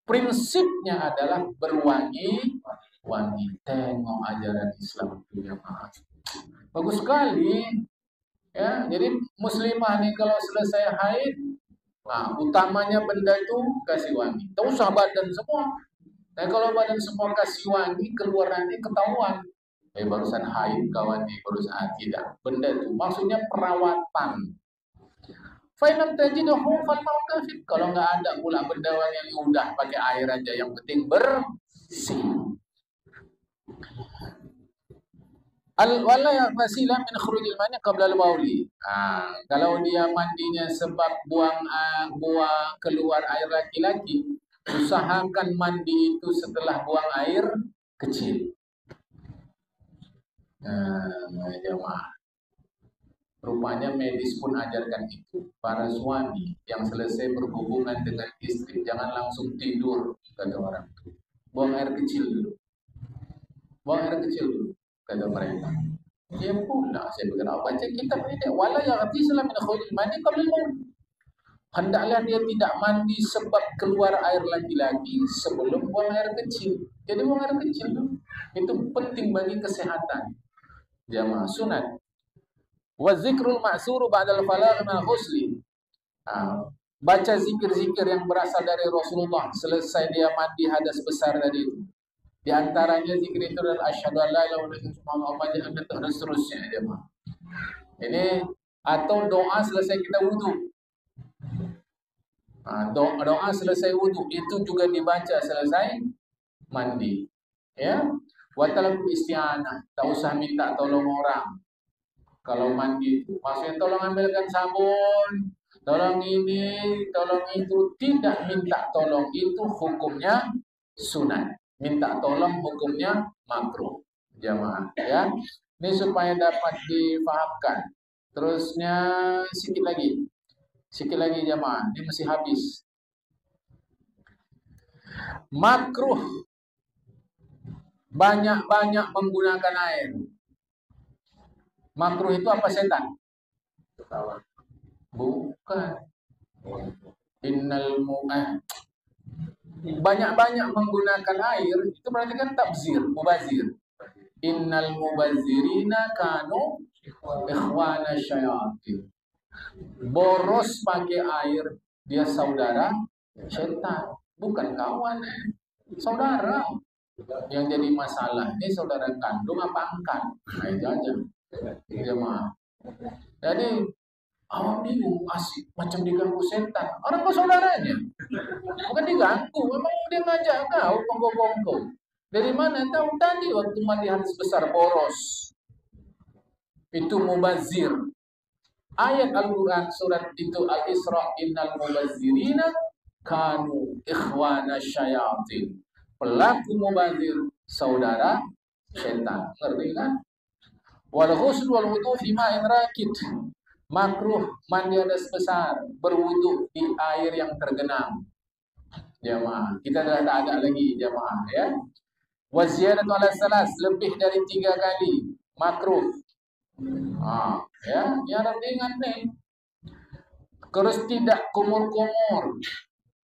Prinsipnya adalah berwangi-wangi. Tengok ajaran Islam punya maaf. Bagus sekali. Ya, jadi muslimah nih kalau selesai haid, utamanya benda itu kasih wangi. Tak usah badan semua. Nah kalau badan semua kasih wangi, keluar nanti ketahuan. Barusan haid kawan nih, barusan tidak. Benda itu maksudnya perawatan. Fainam tajiduhu falmau kafir. Kalau nggak ada pula benda wangi yang udah pakai air aja, yang penting bersih. Wala yaghtasila min khurujil mani qabla al-bauli. Kalau dia mandinya sebab buang keluar air laki-laki, usahakan mandi itu setelah buang air kecil. Jemaah. Rupanya medis pun ajarkan itu. Para suami yang selesai berhubungan dengan istri jangan langsung tidur, kata orang itu. Buang air kecil dulu. Buang air kecil dulu, kata mereka. Dia pula, saya berkata, baca kitab ini, wala yaghtasila min khurujil mani qabla al-baul. Hendaklah dia tidak mandi sebab keluar air laki-laki sebelum buang air kecil. Jadi buang air kecil itu penting bagi kesehatan. Jamaah sunat. Wa zikrul ma'suru ba'dal falagh min al-ghusli. Baca zikir-zikir yang berasal dari Rasulullah selesai dia mandi hadas besar tadi itu. Di antaranya zikir itu adalah asyhadu an la ilaha illallah Muhammadan dan seterusnya jemaah. Ini atau doa selesai kita wudu. Doa selesai wudu itu juga dibaca selesai mandi. Ya. Wa talab isti'anah, tak usah minta tolong orang. Kalau mandi itu, maksudnya tolong ambilkan sabun, tolong ini, tolong itu, tidak minta tolong itu hukumnya sunat. Minta tolong hukumnya makruh. Jamaah ya. Ini supaya dapat difahamkan. Terusnya sikit lagi. Sikit lagi jamaah, ini masih habis. Makruh banyak-banyak menggunakan air. Makruh itu apa setan? Bukan. banyak-banyak menggunakan air, itu berarti kan tabzir, mubazir. Innal mubazirina kanu ikhwana syayatin. Boros pakai air, dia saudara setan, bukan kawan, saudara. Yang jadi masalah ini saudara kandung apa angkat, nah itu aja. Jemaah. Jadi awak bingung, asik macam diganggu setan. Orang kok saudaranya, bukan diganggu, memang dia ngajak kau bongko-bongko. Dari mana tahu tadi waktu mandi hadis besar boros, itu mubazir. Ayat Al-Quran surat itu Al-Isra, innal mubazirina kanu ikhwana syayatin. Pelaku mubazir saudara setan. Ngerti kan? Wal ghusl wal wudu fi ma'in rakid. Makruh mandi hadas besar, berwudu di air yang tergenang. Jamaah, kita dah tak ada lagi jamaah ya. Wa ziyadatu ala salas, lebih dari 3 kali makruh. Ya, yang ringan nih. Terus tidak kumur-kumur,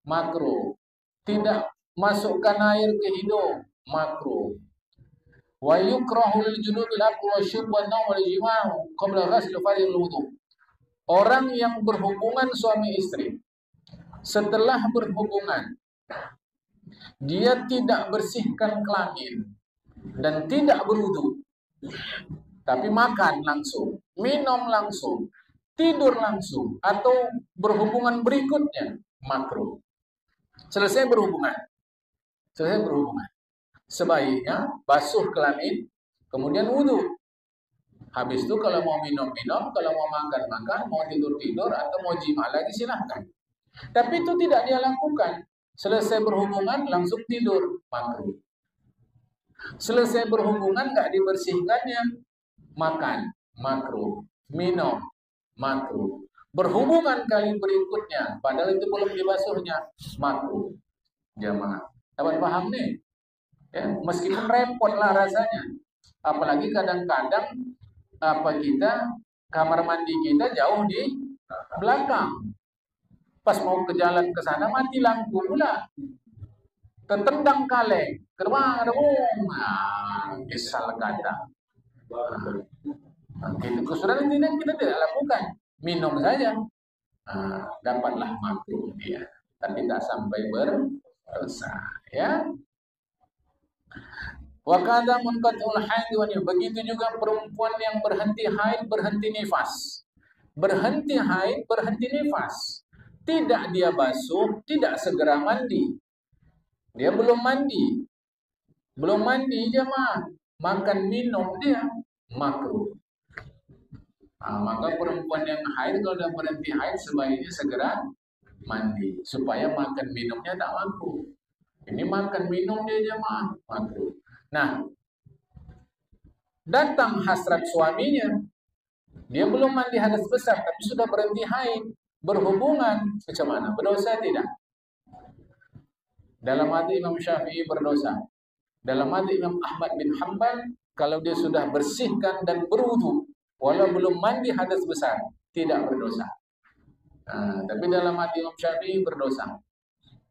makruh. Tidak masukkan air ke hidung, makruh. Wa yukrahu lil junubil aklu wa syurb wa naum wal jima'u qabla ghusl fardhil wudu. Orang yang berhubungan suami istri, setelah berhubungan dia tidak bersihkan kelamin dan tidak berwudu, tapi makan langsung, minum langsung, tidur langsung, atau berhubungan berikutnya, makruh. Selesai berhubungan, sebaiknya basuh kelamin, kemudian wudu. Habis itu kalau mau minum-minum, kalau mau makan-makan, mau tidur-tidur, atau mau jima lagi silahkan. Tapi itu tidak dia lakukan. Selesai berhubungan langsung tidur, makruh. Selesai berhubungan nggak dibersihkannya, makan, makruh. Minum, makruh. Berhubungan kali berikutnya, padahal itu belum dibasuhnya, makruh. Jamaah, dapat paham nih? Ya, meskipun repot lah rasanya. Apalagi kadang-kadang kita kamar mandi kita jauh di belakang. Pas mau ke jalan ke sana mati lampu pula. Tertendang kaleng, terbang ada misal kata. Itu kesudahan ini kita tidak lakukan. Minum saja. Dapatlah makruh dia, tapi tak sampai berdosa, ya. Wa kadza munqatul haid wa begitu juga perempuan yang berhenti haid, berhenti nifas. Berhenti haid, berhenti nifas. Tidak dia basuh, tidak segera mandi. Dia belum mandi. Belum mandi jemaah. Makan minum dia makruh. Maka perempuan yang haid kalau sudah berhenti haid sebaiknya segera mandi supaya makan minumnya tak makruh. Ini makan minum dia jemaah makruh. Nah, datang hasrat suaminya, dia belum mandi hadas besar, tapi sudah berhenti haid, berhubungan, macam mana? Berdosa tidak? Dalam hati Imam Syafi'i berdosa. Dalam hati Imam Ahmad bin Hanbal, kalau dia sudah bersihkan dan berwudu, walau belum mandi hadas besar, tidak berdosa. Tapi dalam hati Imam Syafi'i berdosa.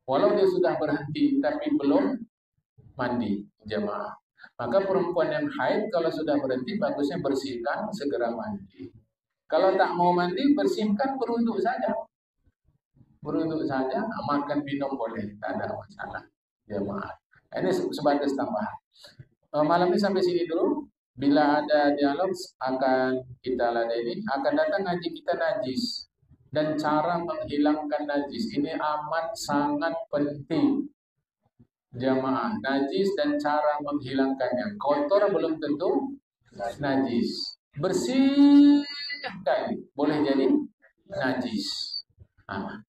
Walau dia sudah berhenti, tapi belum mandi, jemaah. Maka perempuan yang haid kalau sudah berhenti bagusnya bersihkan, segera mandi. Kalau tak mau mandi, bersihkan, berwudu saja. Berwudu saja, makan minum boleh, tak ada masalah, jemaah. Ini sebatas tambahan. Malam ini sampai sini dulu. Bila ada dialog akan kita ladeni, akan datang ngaji kita najis dan cara menghilangkan najis. Ini amat sangat penting. Jamaah, najis dan cara menghilangkannya. Kotor belum tentu najis. Bersih kali boleh jadi najis.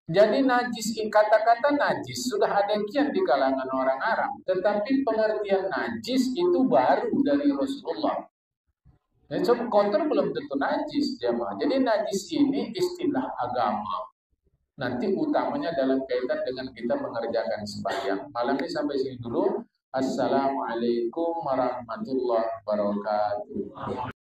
Jadi najis, kata-kata najis sudah ada kian di kalangan orang Arab, tetapi pengertian najis itu baru dari Rasulullah. Jadi kotor belum tentu najis, jamaah. Jadi najis ini istilah agama. Nanti utamanya dalam kaitan dengan kita mengerjakan sembahyang. Malam ini sampai sini dulu. Assalamualaikum warahmatullahi wabarakatuh.